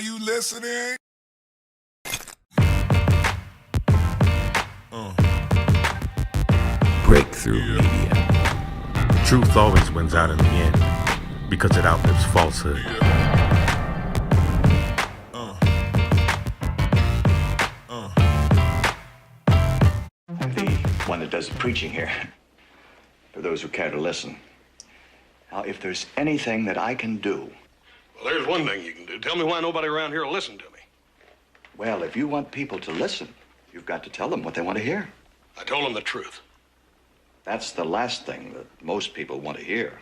you listening? Breakthrough Media. Truth always wins out in the end because it outlives falsehood. I'm the one that does the preaching here, for those who care to listen. Now, if there's anything that I can do... Well, there's one thing you can do. Tell me why nobody around here will listen to me. Well, if you want people to listen, you've got to tell them what they want to hear. I told them the truth. That's the last thing that most people want to hear.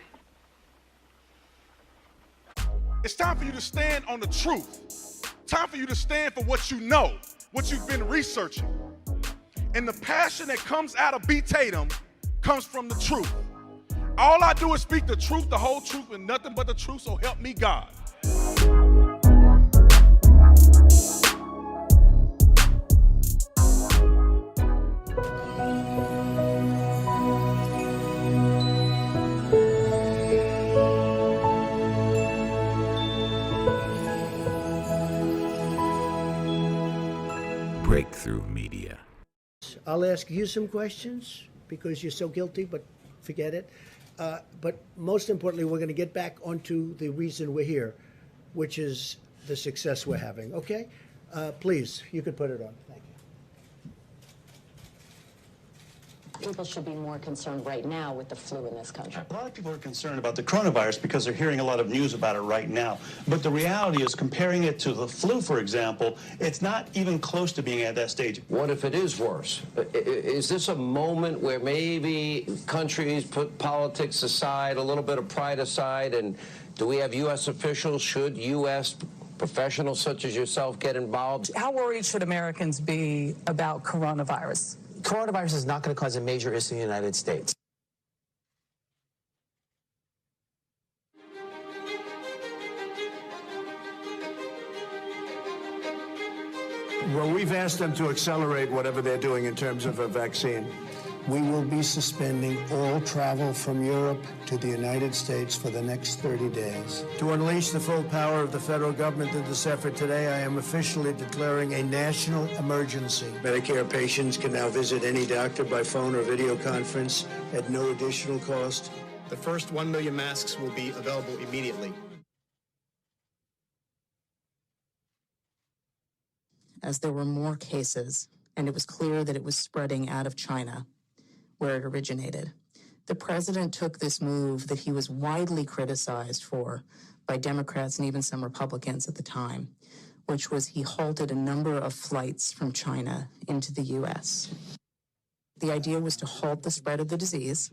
It's time for you to stand on the truth. Time for you to stand for what you know, what you've been researching. And the passion that comes out of B. Tatum comes from the truth. All I do is speak the truth, the whole truth, and nothing but the truth, so help me God. Breakthrough Media. I'll ask you some questions because you're so guilty, but forget it. But most importantly, we're going to get back onto the reason we're here, which is the success we're having. Okay? Please, you could put it on. Thank you. People should be more concerned right now with the flu in this country. A lot of people are concerned about the coronavirus because they're hearing a lot of news about it right now. But the reality is, comparing it to the flu, for example, it's not even close to being at that stage. What if it is worse? Is this a moment where maybe countries put politics aside, a little bit of pride aside, and do we have U.S. officials? Should U.S. professionals such as yourself get involved? How worried should Americans be about coronavirus? Coronavirus is not going to cause a major issue in the United States. Well, we've asked them to accelerate whatever they're doing in terms of a vaccine. We will be suspending all travel from Europe to the United States for the next 30 days. To unleash the full power of the federal government in this effort today, I am officially declaring a national emergency. Medicare patients can now visit any doctor by phone or video conference at no additional cost. The first 1 million masks will be available immediately. As there were more cases, and it was clear that it was spreading out of China, where it originated, the president took this move that he was widely criticized for by Democrats and even some Republicans at the time, which was he halted a number of flights from China into the U.S. The idea was to halt the spread of the disease,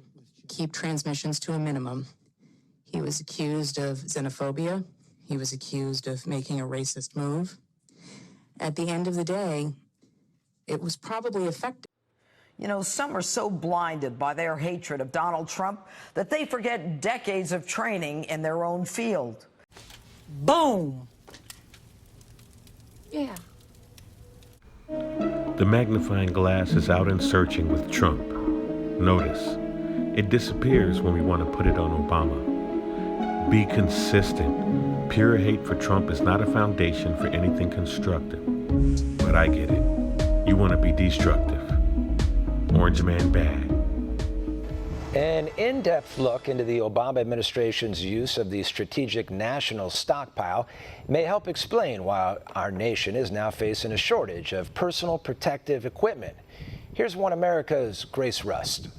keep transmissions to a minimum. He was accused of xenophobia. He was accused of making a racist move. At the end of the day, it was probably effective. You know, some are so blinded by their hatred of Donald Trump that they forget decades of training in their own field. Boom! Yeah. The magnifying glass is out and searching with Trump. Notice, it disappears when we want to put it on Obama. Be consistent. Pure hate for Trump is not a foundation for anything constructive. But I get it. You want to be destructive. Orange Man bad. An in-depth look into the Obama administration's use of the strategic national stockpile may help explain why our nation is now facing a shortage of personal protective equipment. Here's One America's Grace Rust.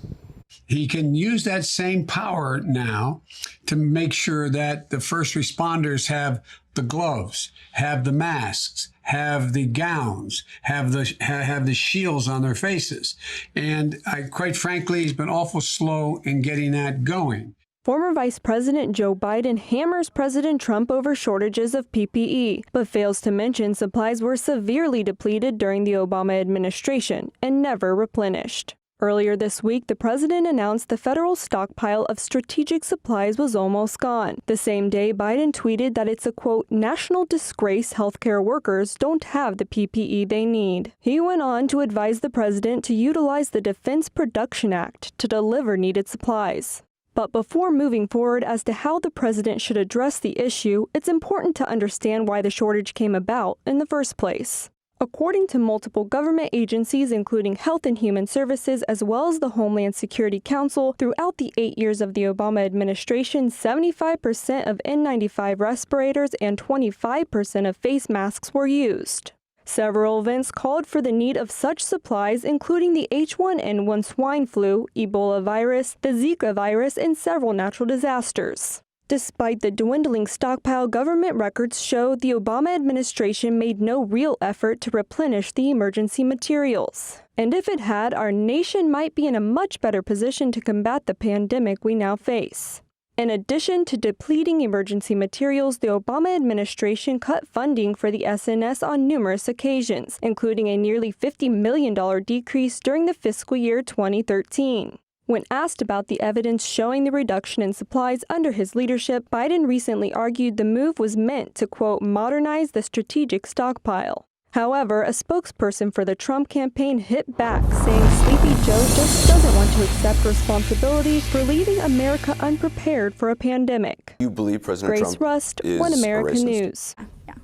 He can use that same power now to make sure that the first responders have the gloves, have the masks, have the gowns, have the shields on their faces. And quite frankly, he's been awful slow in getting that going. Former Vice President Joe Biden hammers President Trump over shortages of PPE, but fails to mention supplies were severely depleted during the Obama administration and never replenished. Earlier this week, the president announced the federal stockpile of strategic supplies was almost gone. The same day, Biden tweeted that it's a, quote, national disgrace healthcare workers don't have the PPE they need. He went on to advise the president to utilize the Defense Production Act to deliver needed supplies. But before moving forward as to how the president should address the issue, it's important to understand why the shortage came about in the first place. According to multiple government agencies, including Health and Human Services, as well as the Homeland Security Council, throughout the 8 years of the Obama administration, 75% of N95 respirators and 25% of face masks were used. Several events called for the need of such supplies, including the H1N1 swine flu, Ebola virus, the Zika virus, and several natural disasters. Despite the dwindling stockpile, government records show the Obama administration made no real effort to replenish the emergency materials. And if it had, our nation might be in a much better position to combat the pandemic we now face. In addition to depleting emergency materials, the Obama administration cut funding for the SNS on numerous occasions, including a nearly $50 million decrease during the fiscal year 2013. When asked about the evidence showing the reduction in supplies under his leadership, Biden recently argued the move was meant to, quote, modernize the strategic stockpile. However, a spokesperson for the Trump campaign hit back, saying Sleepy Joe just doesn't want to accept responsibility for leaving America unprepared for a pandemic. You believe President Grace Trump Rust, is One America a racist? News. Yeah,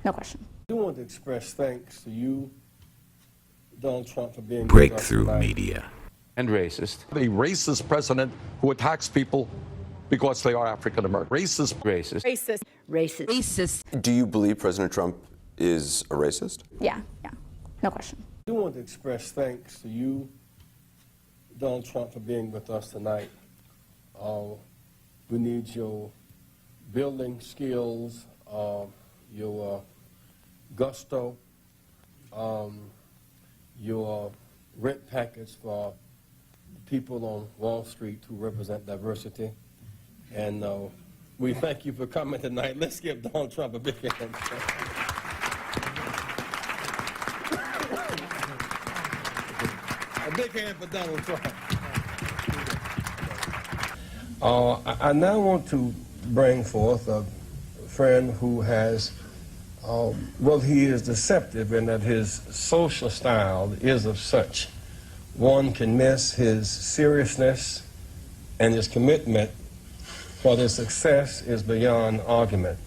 no question. I do want to express thanks to you, Donald Trump, for being Breakthrough Media. And racist. A racist president who attacks people because they are African American. Racist. Racist. Racist. Do you believe President Trump is a racist? Yeah, no question. I do want to express thanks to you, Donald Trump, for being with us tonight. We need your building skills, your gusto, your rent package for people on Wall Street who represent diversity. And we thank you for coming tonight. Let's give Donald Trump a big hand. A big hand for Donald Trump. I now want to bring forth a friend who has, well, he is deceptive in that his social style is of such. One can miss his seriousness and his commitment, for his success is beyond argument.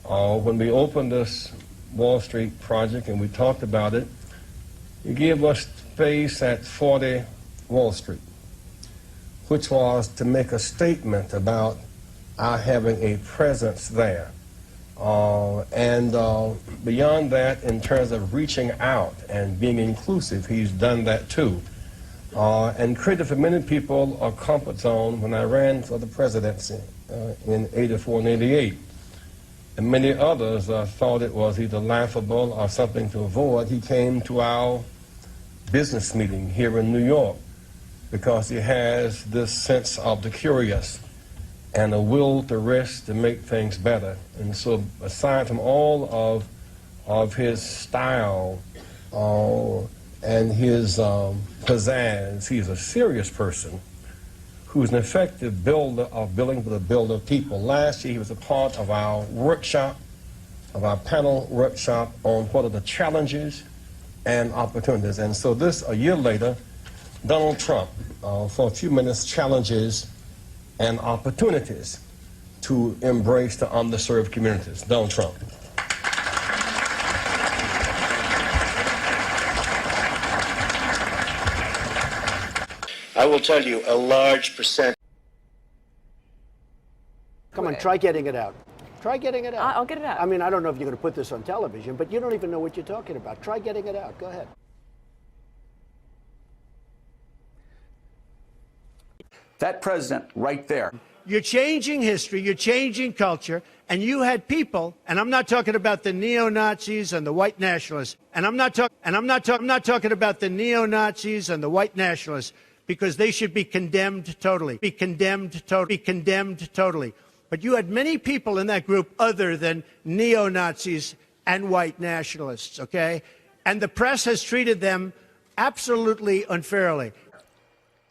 When we opened this Wall Street project and we talked about it, he gave us space at 40 Wall Street, which was to make a statement about our having a presence there. And beyond that, in terms of reaching out and being inclusive, he's done that too. And created for many people a comfort zone when I ran for the presidency in 84 and 88. And many others thought it was either laughable or something to avoid. He came to our business meeting here in New York because he has this sense of the curious and a will to risk to make things better. And so aside from all of his style and his pizzazz, he's a serious person who's an effective builder of building for the builder of people. Last year he was a part of our workshop, of our panel workshop on what are the challenges and opportunities. And so this, a year later, Donald Trump, for a few minutes, challenges and opportunities to embrace the underserved communities. Donald Trump. I will tell you, a large percent. Come on, try getting it out. Try getting it out. I'll get it out. I mean, I don't know if you're going to put this on television, but you don't even know what you're talking about. Try getting it out. Go ahead. That president right there. You're changing history, you're changing culture, and you had people, and I'm not talking about the neo-Nazis and the white nationalists, and I'm not talking about the neo-Nazis and the white nationalists, because they should be condemned totally. Be condemned totally. But you had many people in that group other than neo-Nazis and white nationalists, okay? And the press has treated them absolutely unfairly.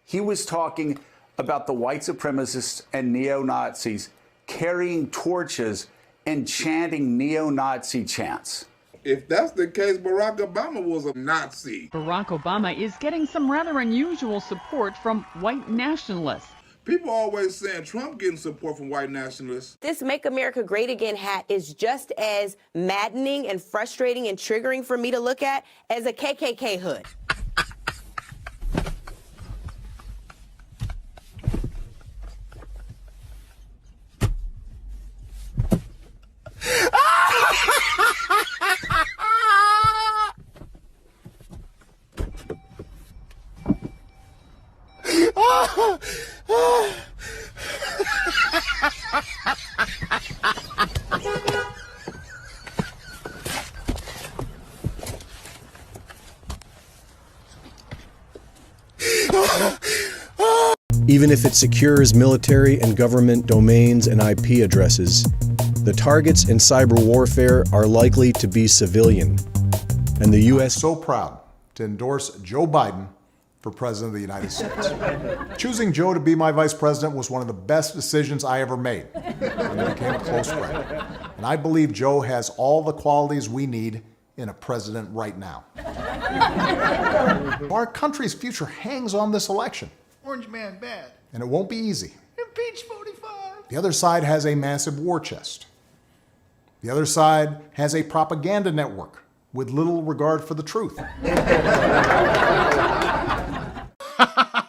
He was talking about the white supremacists and neo-Nazis carrying torches and chanting neo-Nazi chants. If that's the case, Barack Obama was a Nazi. Barack Obama is getting some rather unusual support from white nationalists. People always saying Trump getting support from white nationalists. This Make America Great Again hat is just as maddening and frustrating and triggering for me to look at as a KKK hood. Even if it secures military and government domains and IP addresses, the targets in cyber warfare are likely to be civilian. And the U.S. So proud to endorse Joe Biden for President of the United States. Choosing Joe to be my vice president was one of the best decisions I ever made, and he became a close friend. And I believe Joe has all the qualities we need in a president right now. Our country's future hangs on this election. Orange man bad. And it won't be easy. Impeach 45. The other side has a massive war chest. The other side has a propaganda network with little regard for the truth.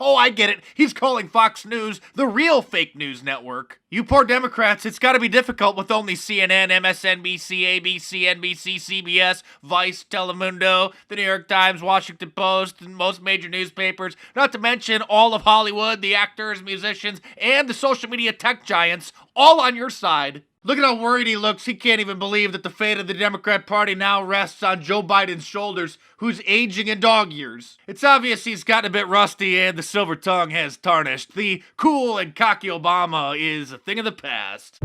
Oh, I get it. He's calling Fox News the real fake news network. You poor Democrats, it's gotta be difficult with only CNN, MSNBC, ABC, NBC, CBS, Vice, Telemundo, the New York Times, Washington Post, and most major newspapers, not to mention all of Hollywood, the actors, musicians, and the social media tech giants, all on your side. Look at how worried he looks. He can't even believe that the fate of the Democrat Party now rests on Joe Biden's shoulders, who's aging in dog years. It's obvious he's gotten a bit rusty and the silver tongue has tarnished. The cool and cocky Obama is a thing of the past.